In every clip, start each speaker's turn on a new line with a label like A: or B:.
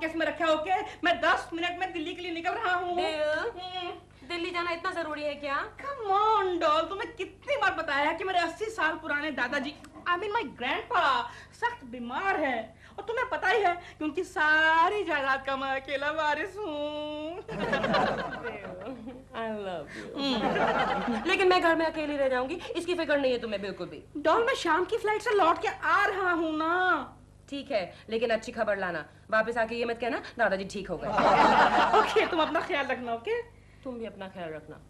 A: Hotcase में रखा। Okay, मैं 10 मिनट में दिल्ली के लिए निकल रहा हूँ।
B: दिल्ली जाना इतना जरूरी है क्या?
A: कम ऑन डॉल, तुम्हें कितनी बार बताया कि मेरे 80 साल पुराने दादाजी, आई मीन माय ग्रैंडपा, सख्त बीमार है और तुम्हें पता ही है कि उनकी सारी जायदाद का मैं अकेला वारिस हूँ।
B: I love you. लेकिन मैं घर में अकेली रह जाऊंगी, इसकी फिक्र नहीं है तुम्हें बिल्कुल भी।
A: डॉल, मैं शाम की फ्लाइट से लौट के आ रहा हूँ ना।
B: ठीक है, लेकिन अच्छी खबर लाना। वापस आके ये मत कहना दादाजी ठीक हो गए।
A: ओके, तुम अपना ख्याल रखना। ओके,
B: तुम भी अपना ख्याल रखना।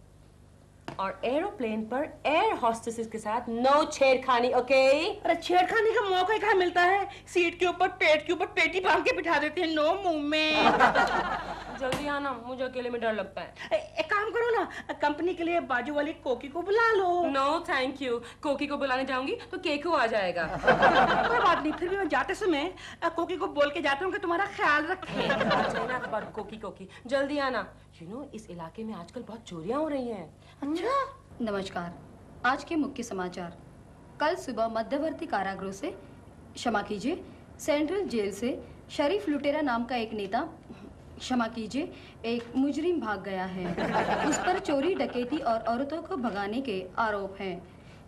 B: और एरोप्लेन पर एयर होस्टेसेस के साथ नो छेड़खानी, ओके?
A: अरे छेड़खानी का मौका कहाँ मिलता है? सीट के ऊपर पेट के ऊपर पेटी बांध के बिठा देते हैं। No movement.
B: जल्दी आना, मुझे अकेले में डर लगता है।
A: एक काम करो ना, कंपनी के लिए बाजू वाली कोकी को बुला लो।
B: नो थैंक यू, कोकी को बुलाने जाऊंगी तो केकू आ जाएगा।
A: कोई बात नहीं, फिर भी मैं जाते समय कोकी को बोल के जाता हूँ कि तुम्हारा ख्याल रखे।
B: कोकी जल्दी आना। यू नो, इस इलाके में आजकल बहुत चोरियां हो रही हैं।
A: अच्छा,
C: नमस्कार। आज के मुख्य समाचार। कल सुबह मध्यवर्ती कारागृह से, क्षमा कीजिए, सेंट्रल जेल से शरीफ लुटेरा नाम का एक नेता, क्षमा कीजिए, एक मुजरिम भाग गया है। उस पर चोरी, डकैती और औरतों को भगाने के आरोप हैं।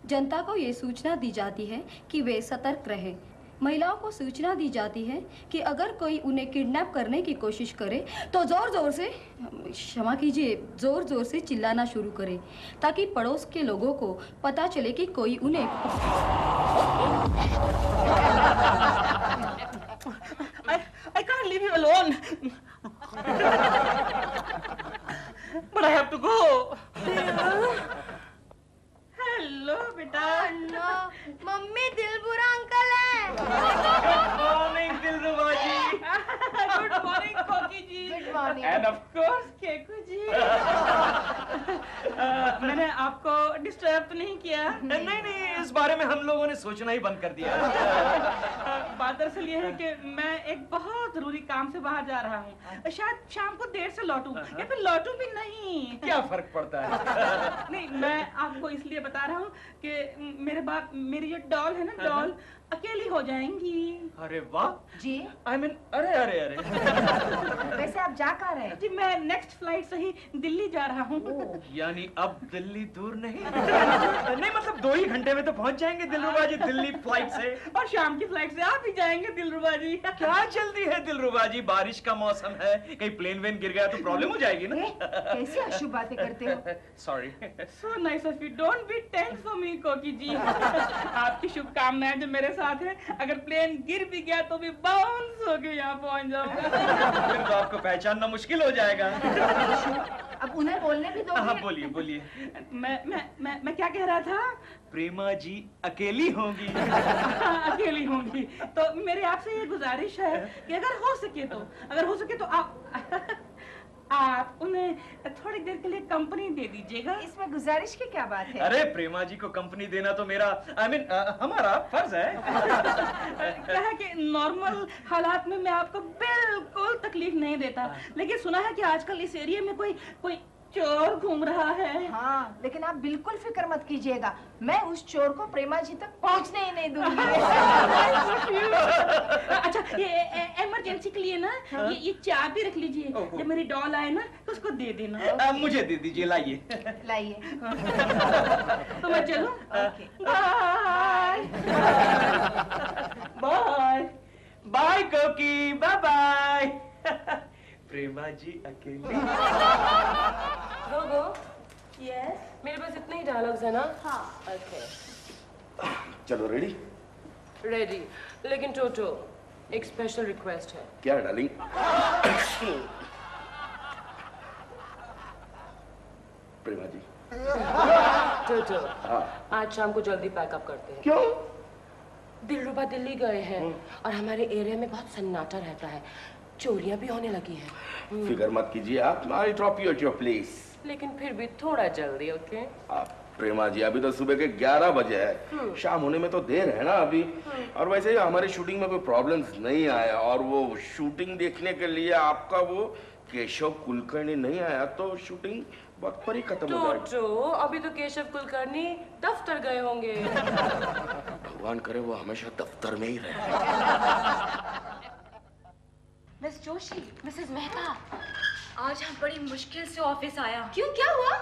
C: जनता को ये सूचना दी जाती है कि वे सतर्क रहें। महिलाओं को सूचना दी जाती है कि अगर कोई उन्हें किडनैप करने की कोशिश करे तो जोर जोर से, क्षमा कीजिए, जोर जोर से चिल्लाना शुरू करे ताकि पड़ोस के लोगों को पता चले कि कोई उन्हें
A: I can't leave you alone. But I have to go. Hello बेटा।
C: मम्मी, दिलबुरा अंकल है।
D: Good morning Dilruba ji.
A: Good morning Koki ji.
C: Good morning.
A: And of course Keku ji. मैंने आपको डिस्टर्ब तो नहीं किया?
D: नहीं, इस बारे में हम लोगों ने सोचना ही बंद कर दिया।
A: बात दरअसल ये है कि मैं एक बहुत जरूरी काम से बाहर जा रहा हूँ। शायद शाम को देर से लौटूं या फिर लौटूं भी नहीं।
D: क्या फर्क पड़ता है?
A: नहीं, मैं आपको इसलिए बता रहा हूँ कि मेरे बाद मेरी जो डॉल है ना, डॉल अकेली हो जाएंगी।
D: अरे वाह
C: जी।
D: आई मीन अरे
C: वैसे आप जा कहाँ रहे हैं?
A: जी, मैं नेक्स्ट फ्लाइट से ही दिल्ली जा रहा हूँ।
D: यानी अब दिल्ली दूर नहीं? नहीं मतलब 2 ही घंटे में तो पहुंच जाएंगे दिलरुबा जी दिल्ली फ्लाइट से।
A: और शाम की फ्लाइट से आप भी जाएंगे दिलरुबा जी।
D: क्या जल्दी है दिलरुबा जी, बारिश का मौसम है, कहीं प्लेन वेन गिर गया तो प्रॉब्लम हो जाएगी ना।
C: कैसी अशुभ बातें करते हो?
D: Sorry.
A: So nice of you. Don't be tense for me, कोकी जी। आपकी शुभकामनाएं जो मेरे साथ है, अगर प्लेन गिर भी गया तो भी बाउंस होके यहाँ पहुँच जाऊंगा।
D: फिर तो आपको पहचानना मुश्किल हो जाएगा।
C: अब उन्हें बोलने भी दो।
D: हाँ बोलिए।
A: मैं क्या कह रहा था?
D: प्रेमा जी अकेली होंगी।
A: अकेली होंगी तो मेरी आपसे ये गुजारिश है कि अगर हो सके तो आप उन्हें थोड़ी देर के लिए कंपनी दे दीजिएगा।
C: इसमें गुजारिश की क्या बात है?
D: अरे प्रेमा जी को कंपनी देना तो मेरा हमारा फर्ज है।
A: क्या है कि नॉर्मल हालात में मैं आपको बिल्कुल तकलीफ नहीं देता, लेकिन सुना है कि आजकल इस एरिया में कोई चोर घूम रहा है।
E: हाँ, लेकिन आप बिल्कुल फिक्र मत कीजिएगा, मैं उस चोर को प्रेमा जी तक पहुंचने ही नहीं दूंगी।
A: अच्छा, ये इमरजेंसी के लिए ना, ये चाबी रख लीजिए, जब मेरी डॉल आए ना तो उसको दे देना।
D: मुझे दे दीजिए, लाइए।
E: लाइए।
A: तो मैं चलूं? बाय
D: बाय बाय कोकी, बाय बाय। प्रेमा जी अकेली।
B: गोगो,
A: यस,
B: मेरे पास इतने ही डायलॉग्स है ना?
A: हाँ।
B: ओके,
F: चलो रेडी?
B: रेडी। लेकिन टोटो, एक स्पेशल रिक्वेस्ट है।
F: क्या डार्लिंग? प्रेमा जी।
B: टोटो,
F: हाँ।
B: आज शाम को जल्दी पैकअप करते हैं।
F: क्यों?
B: दिलरुबा दिल्ली गए हैं और हमारे एरिया में बहुत सन्नाटा रहता है, चोरियां भी होने लगी हैं।
F: फिक्र मत कीजिए आप, I drop you at your place.
B: लेकिन फिर भी थोड़ा जल्दी, ओके?
F: प्रेमा जी, अभी तो सुबह के 11 बजे है, शाम होने में तो देर है ना अभी। और वैसे ही हमारी शूटिंग में कोई प्रॉब्लम्स नहीं आया, और वो शूटिंग देखने के लिए आपका वो केशव कुलकर्णी नहीं आया तो शूटिंग वक्त पर ही खत्म हो जाएगी।
B: टोटो, अभी तो केशव कुलकर्णी दफ्तर गए होंगे।
F: भगवान करे वो हमेशा दफ्तर में ही रहे।
B: मिस जोशी, मिसेस मेहता, आज हम बड़ी मुश्किल से ऑफिस आया।
C: क्यों, क्या हुआ?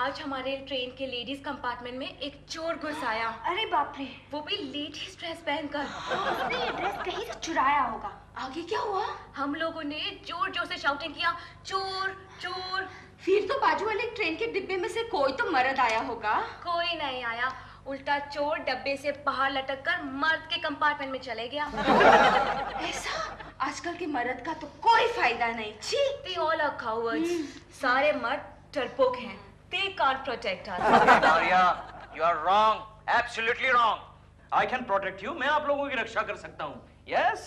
B: आज हमारे ट्रेन के लेडीज कंपार्टमेंट में एक चोर घुस आया।
E: अरे बाप रे,
B: वो भी लेडीज ड्रेस पहनकर।
E: उसने ये ड्रेस कहीं से चुराया होगा।
C: आगे क्या हुआ?
B: हम लोगों ने जोर जोर से शाउटिंग किया, चोर चोर।
C: फिर तो बाजू वाले ट्रेन के डिब्बे में से कोई तो मर्द आया होगा।
B: कोई नहीं आया, उल्टा चोर डब्बे से बाहर लटक कर मर्द के कंपार्टमेंट में चले गया।
C: ऐसा? आजकल के मर्द का तो कोई फायदा नहीं। छी!
B: They all are cowards. सारे मर्द डरपोक हैं। They can't protect us.
D: Maria, you are wrong. Absolutely wrong. I can protect you. मैं आप लोगों की रक्षा कर सकता हूँ. Yes?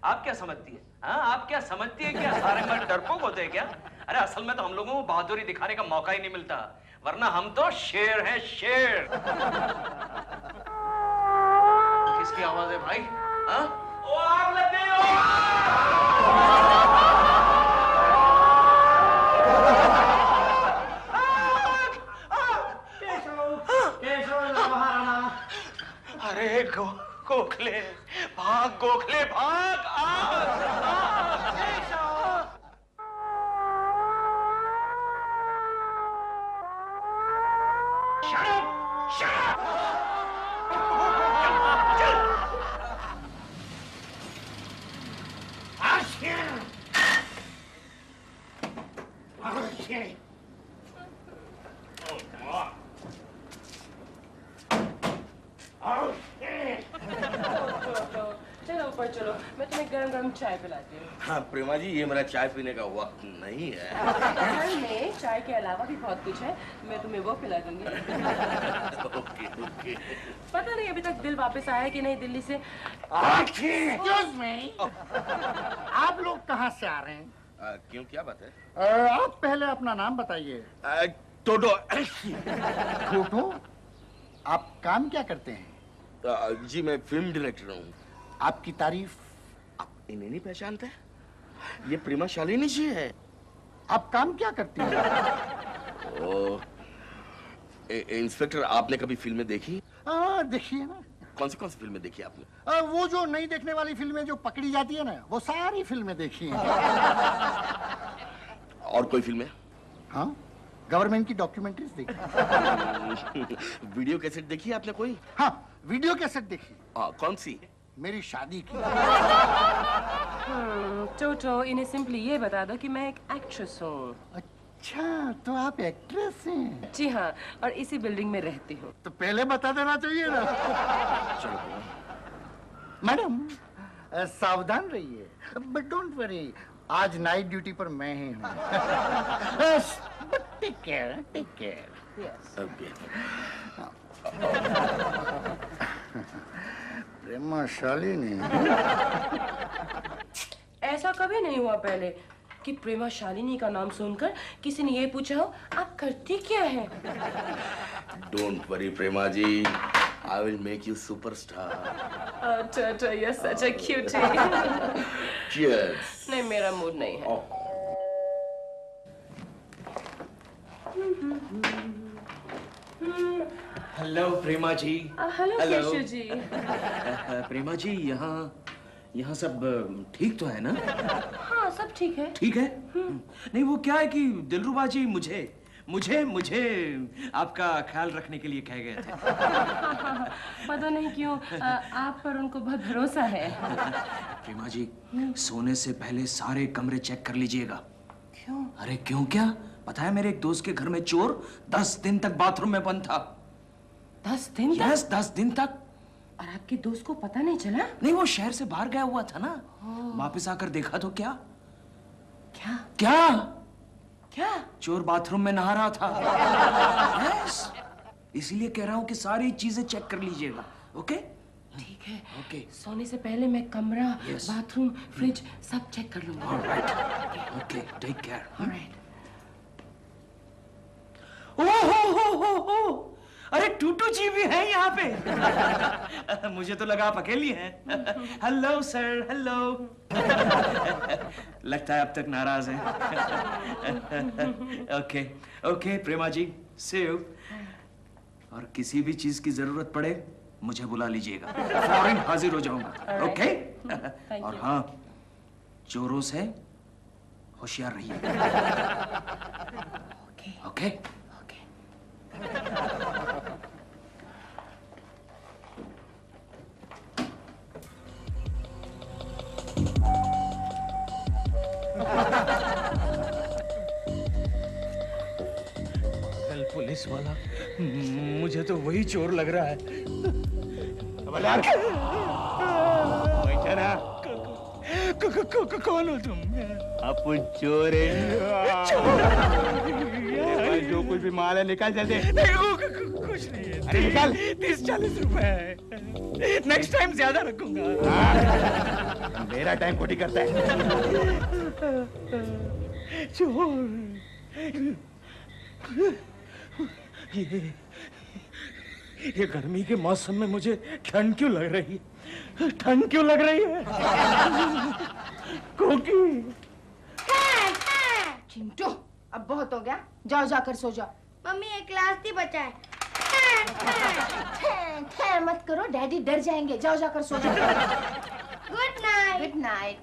D: आप क्या समझती है? हाँ, आप क्या समझती है? क्या सारे मर्द डरपोक होते हैं क्या? अरे असल में तो हम लोगों को बहादुरी दिखाने का मौका ही नहीं मिलता, वरना हम तो शेर हैं, शेर। किसकी आवाज है भाई? हाँ? ओ आग लग गई हो! अरे गोखले भाग, गोखले भाग! आग! Shut up! Shut up!
B: चलो ऊपर चलो, मैं तुम्हें गरम गरम चाय पिलाती हूँ।
F: हाँ प्रेमा जी, ये मेरा चाय पीने का वक्त नहीं है।
B: घर में चाय के अलावा भी बहुत कुछ है, मैं तुम्हें वो पिला दूंगी।
F: Okay okay.
B: पता नहीं अभी तक दिल वापस आया कि नहीं दिल्ली से।
G: Excuse me, आप लोग कहाँ से आ रहे हैं?
F: क्यों, क्या बात है?
G: आप पहले अपना नाम बताइए।
F: टोटो।
G: टोटो? आप काम क्या करते हैं?
F: जी मैं फिल्म डायरेक्टर हूँ।
G: आपकी तारीफ।
F: आप इन्हें नहीं पहचानते? ये प्रेमा शालिनी जी है।
G: आप काम क्या करती हैं?
F: इंस्पेक्टर, आपने कभी फिल्में देखी?
G: देखिए ना।
F: कौन सी फिल्में देखी आपने?
G: वो जो नहीं देखने वाली फिल्में जो पकड़ी जाती है ना, वो सारी फिल्में देखी हैं।
F: और कोई फिल्में?
G: हाँ, गवर्नमेंट की डॉक्यूमेंट्रीज देखी।
F: वीडियो कैसेट देखी आपने कोई?
G: हाँ, वीडियो कैसेट देखी।
F: कौन सी?
G: मेरी शादी की।
B: टोटो, इन्हें सिंपली ये बता दो कि मैं एक एक्ट्रेस हूँ।
G: अच्छा, तो आप एक्ट्रेस हैं?
B: जी हाँ, और इसी बिल्डिंग में रहती हूँ।
G: तो पहले बता देना चाहिए ना।
F: चलो
G: मैडम, सावधान रहिए, बट डोंट वरी, आज नाइट ड्यूटी पर मैं ही हूँ। Take care, take care.
B: Yes.
F: Okay.
G: Prema Shalini.
B: ऐसा कभी नहीं हुआ पहले कि प्रेमा शालिनी का नाम सुनकर किसी ने ये पूछा हो आप करती क्या है।
F: Don't worry Prema ji, I will make you superstar.
B: Toto, you're such a cutie.
F: Cheers.
B: नहीं, मेरा मूड नहीं है।
D: हेलो प्रेमा जी।
B: हेलो केशव जी।
D: प्रेमा जी, यहाँ सब ठीक तो है ना?
B: हाँ, सब ठीक है।
D: ठीक है? नहीं, वो क्या है कि दिलरुबा जी मुझे आपका ख्याल रखने के लिए कह गए थे।
B: पता नहीं क्यों आप पर उनको बहुत भरोसा है।
D: प्रेमा जी, सोने से पहले सारे कमरे चेक कर लीजिएगा।
B: क्यों?
D: अरे क्यों क्या? पता है मेरे एक दोस्त के घर में चोर 10 दिन तक बाथरूम में बंद था।
B: 10 दिन तक?
D: यस, 10 दिन तक।
B: और आपके दोस्त को पता नहीं चला?
D: नहीं, वो शहर से बाहर गया हुआ था ना। वापस आकर देखा तो क्या?
B: क्या?
D: क्या?
B: क्या?
D: चोर बाथरूम में नहा रहा था। यस, इसीलिए कह रहा हूँ कि सारी चीजें चेक कर लीजिएगा। ओके?
B: ठीक है।
D: ओके।
B: सोने से पहले मैं कमरा,
D: Yes.
B: बाथरूम, फ्रिज सब चेक कर लूंगा।
D: Alright. Okay, take care.
B: Alright.
D: Oh, अरे टूटू जी भी है यहाँ पे। मुझे तो लगा आप अकेली हैं। Hello sir, hello. लगता है अब तक नाराज हैं। Okay okay Prema ji, see you. और किसी भी चीज की जरूरत पड़े मुझे बुला लीजिएगा, फौरन हाजिर हो जाऊंगा। ओके? और हाँ, चोरों से होशियार रहिए। ओके?
H: पुलिस वाला मुझे तो वही चोर लग रहा है। कौन हो तुम?
I: अपन चोर है। जो कुछ भी माल है निकाल जल्दी।
H: कुछ नहीं है।
I: अरे निकाल।
H: 30-40 रुपए है। नेक्स्ट टाइम ज्यादा रखूंगा।
I: मेरा टाइम खोटी करता है।
H: चोर। ये गर्मी के मौसम में मुझे ठंड क्यों लग रही है? ठंड क्यों लग रही है? कोकी।
E: चिंटू, अब बहुत हो गया, जाओ जाकर सो जाओ।
J: मम्मी एक क्लास ही बचा है।
E: मत करो, डैडी डर जाएंगे। जाओ जाकर सो जाओ।
J: Good night.
E: Good night.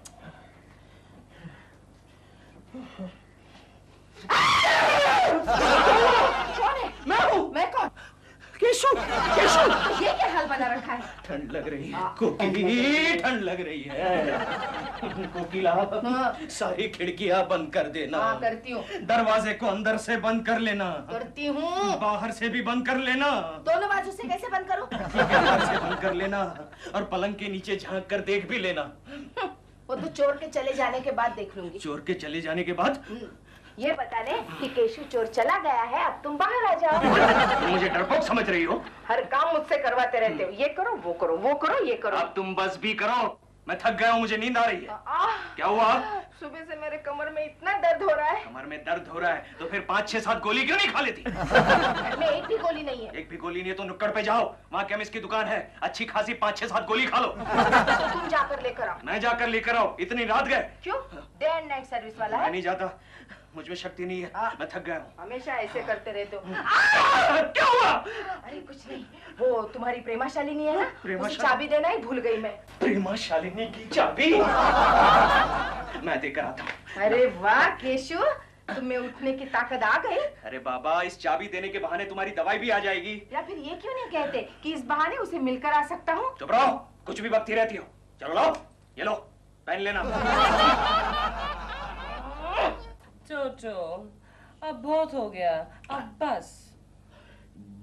E: कौन है?
H: मैं हूँ।
E: मैं कौन?
H: केशव।
E: ये क्या हाल बना रखा है?
H: ठंड लग रही है कोकी, ठंड लग रही है। कोकिला, सारी खिड़कियां बंद कर देना।
E: हाँ, करती हूँ।
H: दरवाजे को अंदर से बंद कर लेना।
E: करती हूँ।
H: बाहर से भी बंद कर लेना।
E: दोनों बाजू से कैसे बंद करूँ?
H: बाहर से बंद कर लेना और पलंग के नीचे झांक कर देख भी लेना।
E: वो तो चोर के चले जाने के बाद देख लूंगी।
H: चोर के चले जाने के बाद?
E: ये बता दे कि केशु चोर चला गया है, अब तुम बाहर आ जाओ।
H: मुझे डरपोक समझ रही हो?
E: हर काम मुझसे करवाते रहते हो। ये करो, वो करो, वो करो, ये करो।
H: अब तुम बस भी करो। मैं थक गया हूँ, मुझे नींद आ रही है। क्या हुआ?
E: सुबह से मेरे कमर में इतना दर्द हो रहा है।
H: कमर में दर्द हो रहा है तो फिर 5-6-7 गोली क्यों नहीं खा लेती?
E: घर में एक भी गोली नहीं है।
H: एक भी गोली नहीं है तो नुक्कड़ पे जाओ, वहाँ केमिस्ट की दुकान है, अच्छी खासी 5-6-7 गोली खा लो।
E: तो तुम जाकर लेकर आओ।
H: मैं जाकर लेकर आओ? इतनी रात गए?
E: क्यों? डे एंड नाइट सर्विस वाला
H: मैं
E: है।
H: नहीं जाता, मुझ में शक्ति नहीं है, मैं थक गया हूँ।
E: हमेशा ऐसे करते रहते हो।
H: क्या हुआ?
E: अरे कुछ नहीं, वो तुम्हारी प्रेमा शालिनी है ना, उसे चाबी देना ही भूल गई मैं।
H: प्रेमा शालिनी की चाबी? मैं देकर आता हूँ।
E: अरे वाह केशु, तुम्हें उठने की ताकत आ गई।
H: अरे बाबा, इस चाबी देने के बहाने तुम्हारी दवाई भी आ जाएगी।
E: या फिर ये क्यों नहीं कहते कि इस बहाने उसे मिलकर आ सकता हूँ।
H: चुप रहो, कुछ भी बकती रहती हो। चलो लो, ये लो, पहन लेना।
B: चोचो, अब बहुत हो गया, अब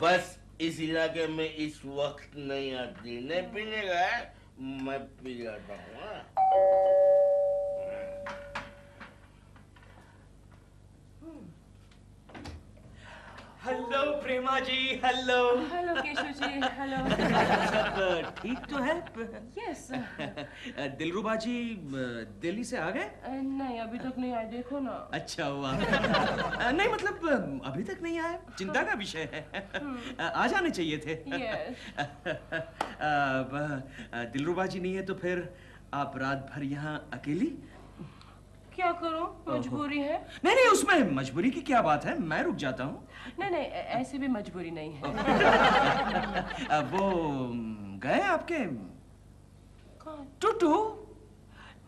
F: बस इस इलाके में इस वक्त नहीं आती। नहीं पीने का है, मैं पी जाता हूँ।
H: हेलो प्रेमा जी, hello.
B: Hello Keshav ji, hello.
D: सब ठीक तो है?
B: यस।
D: दिलरुबा जी दिल्ली से आ गए?
B: नहीं, अभी तक नहीं आए, देखो ना।
D: अच्छा हुआ। नहीं मतलब अभी तक नहीं आए, चिंता का विषय है। आ जाने चाहिए थे।
B: यस।
D: दिलरुबा जी नहीं है तो फिर आप रात भर यहाँ अकेली?
B: क्या करूं, मजबूरी है।
D: नहीं नहीं, उसमें मजबूरी की क्या बात है, मैं रुक जाता हूँ।
B: नहीं नहीं, ऐसे भी मजबूरी नहीं है।
D: वो गए आपके
B: कौन?
D: टूटू?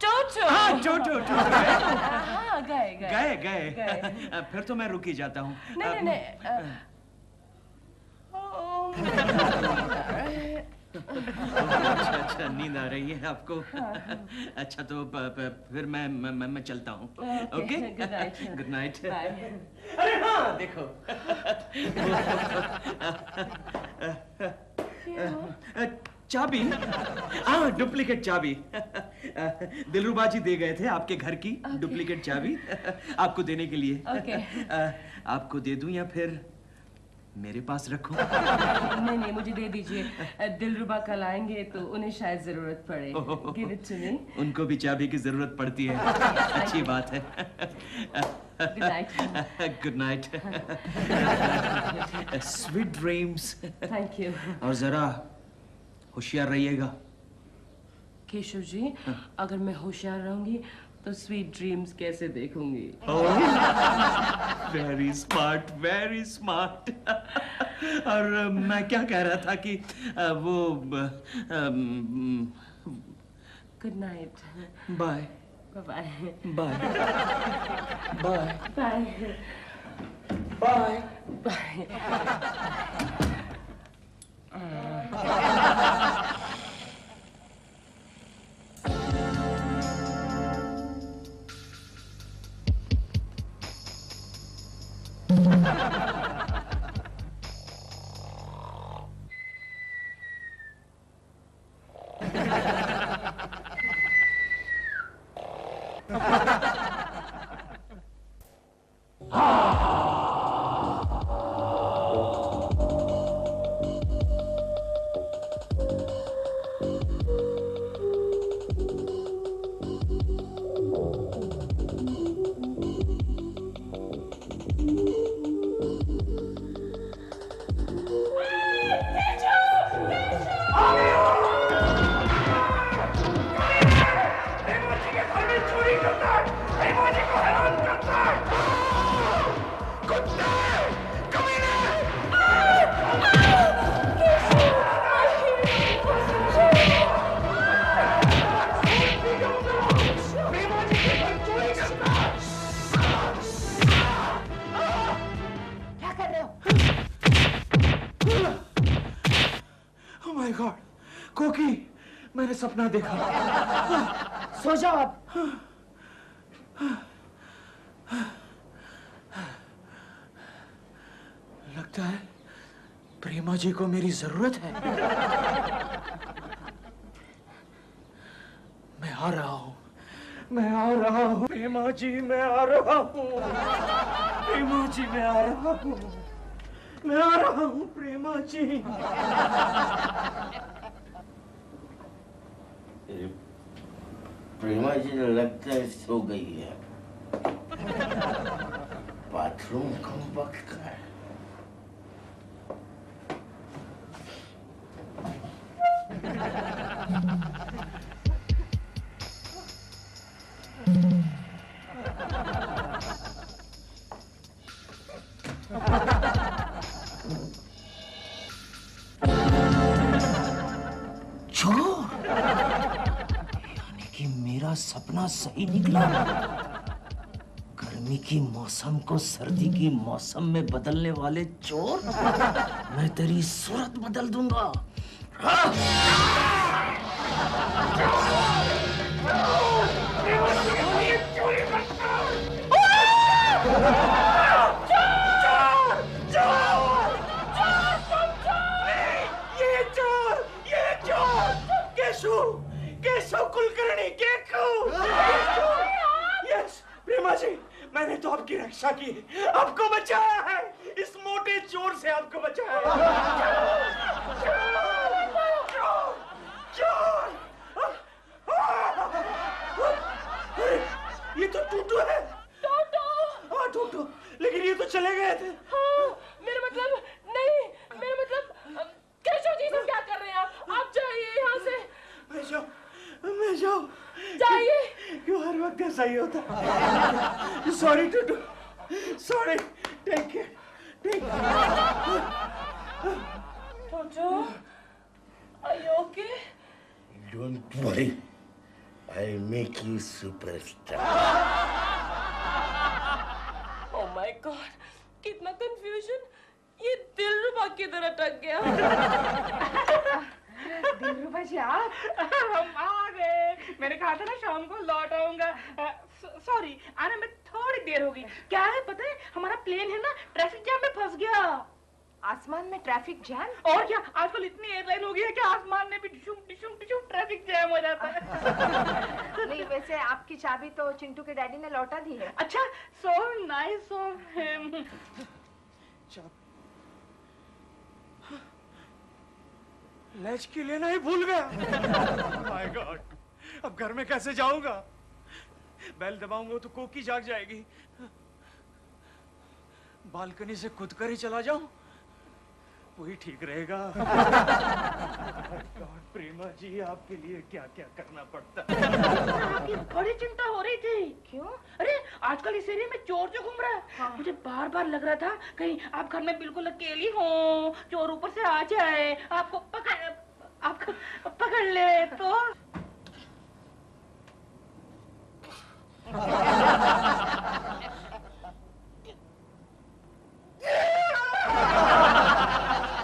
B: चोचो।
D: हाँ, टूटू
B: हाँ, गए गए
D: गए। फिर तो मैं रुक ही जाता हूँ।
B: नहीं नहीं
D: अच्छा, नींद आ रही है आपको? अच्छा तो फिर मैं चलता हूँ। Okay, good night. अरे हाँ, देखो चाबी, हाँ डुप्लीकेट चाबी। दिलरुबा जी दे गए थे आपके घर की डुप्लीकेट चाबी आपको देने के लिए। आपको दे दूं या फिर मेरे पास रखूं?
B: नहीं नहीं, मुझे दे दीजिए। दिलरुबा कल आएंगे तो उन्हें शायद जरूरत पड़े। Give it to me.
D: उनको भी चाबी की जरूरत पड़ती है। अच्छी बात है।
B: Good night.
D: Good night. Sweet dreams.
B: Thank you.
D: और जरा होशियार रहिएगा।
B: केशव जी, अगर मैं होशियार रहूंगी तो स्वीट ड्रीम्स कैसे देखूंगी?
D: Very smart, very smart. और मैं क्या कह रहा था कि वो
B: good night.
D: Bye.
B: Bye
H: bye bye
B: bye
H: bye
B: bye.
H: मैंने सपना देखा।
B: सो जाओ अब।
H: लगता है प्रेमा जी को मेरी जरूरत है। मैं आ रहा हूँ, मैं आ रहा हूँ प्रेमा जी, मैं आ रहा हूँ प्रेमा जी, मैं आ रहा हूँ, मैं आ रहा हूँ प्रेमा जी।
F: प्रेमा जी लगता है सो गई है। बाथरूम कम वक्त का है।
H: मेरा सपना सही निकला। गर्मी की मौसम को सर्दी की मौसम में बदलने वाले चोर, मैं तेरी सूरत बदल दूंगा। मैंने तो आपकी रक्षा की, आपको बचाया है, इस मोटे चोर से आपको बचाया है। चोर! ये तो टूटू है।
B: टोटो!
H: हाँ टूटू, लेकिन ये तो चले गए थे।
B: हाँ, मेरा मतलब नहीं, मेरा मतलब केशव जी सब क्या कर रहे हैं आप जाइए यहाँ से।
H: मैं जाऊँ
B: जाइए।
H: क्यों हर वक्त ऐसा ही होता है? Sorry Tutu, sorry, take care, take
B: Toto, are you okay?
F: Don't worry, I'll make you superstar.
B: Oh my God, कितना confusion, ये दिलरुबा किधर अटक गया?
E: दिलरुबा जी आप?
A: हम आ गए। मैंने कहा था ना शाम को लौट आऊंगा। सॉरी, आने में थोड़ी देर होगी। क्या है पता है, हमारा प्लेन है ना ट्रैफिक जैम में फंस गया।
E: आसमान में ट्रैफिक जैम?
A: और क्या, आजकल इतनी एयरलाइन हो गई है कि आसमान में भी डिशुम डिशुम डिशुम ट्रैफिक जैम हो जाता है।
E: नहीं, वैसे आपकी चाबी तो चिंटू के डैडी ने लौटा दी है।
A: अच्छा, so nice of him.
H: Latch की लेना ही भूल गया। माय गॉड, अब घर में कैसे जाऊंगा? बेल दबाऊंगा तो कोकी जाग जाएगी। बालकनी से कूद कर ही चला जाऊं, वही ठीक रहेगा। गॉड, प्रेमा जी आपके लिए क्या क्या करना पड़ता है।
A: आपकी बड़ी चिंता हो रही थी।
E: क्यों?
A: अरे आजकल इस एरिया में चोर जो घूम रहा है। हाँ। मुझे बार बार लग रहा था कहीं आप घर में बिल्कुल अकेली हो, चोर ऊपर से आ जाए, आपको पकड़ ले तो।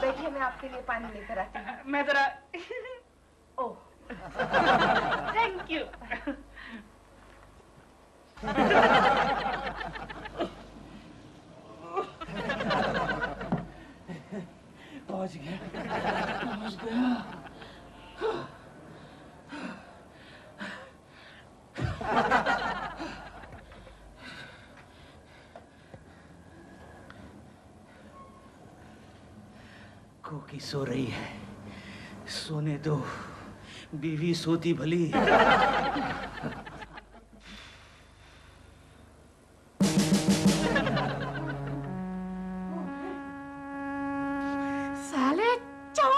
E: बैठिए, मैं आपके लिए पानी लेकर आती हूँ।
A: मैं जरा
E: ओह,
A: थैंक यू। पहुंच गया।
H: कोकी सो रही है, सोने दो, बीवी सोती भली।
A: साले चोर!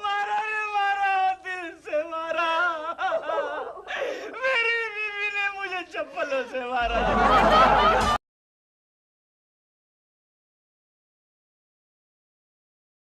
A: मारा रे मारा, दिल से मारा। मेरी बीवी ने मुझे चप्पलों से मारा।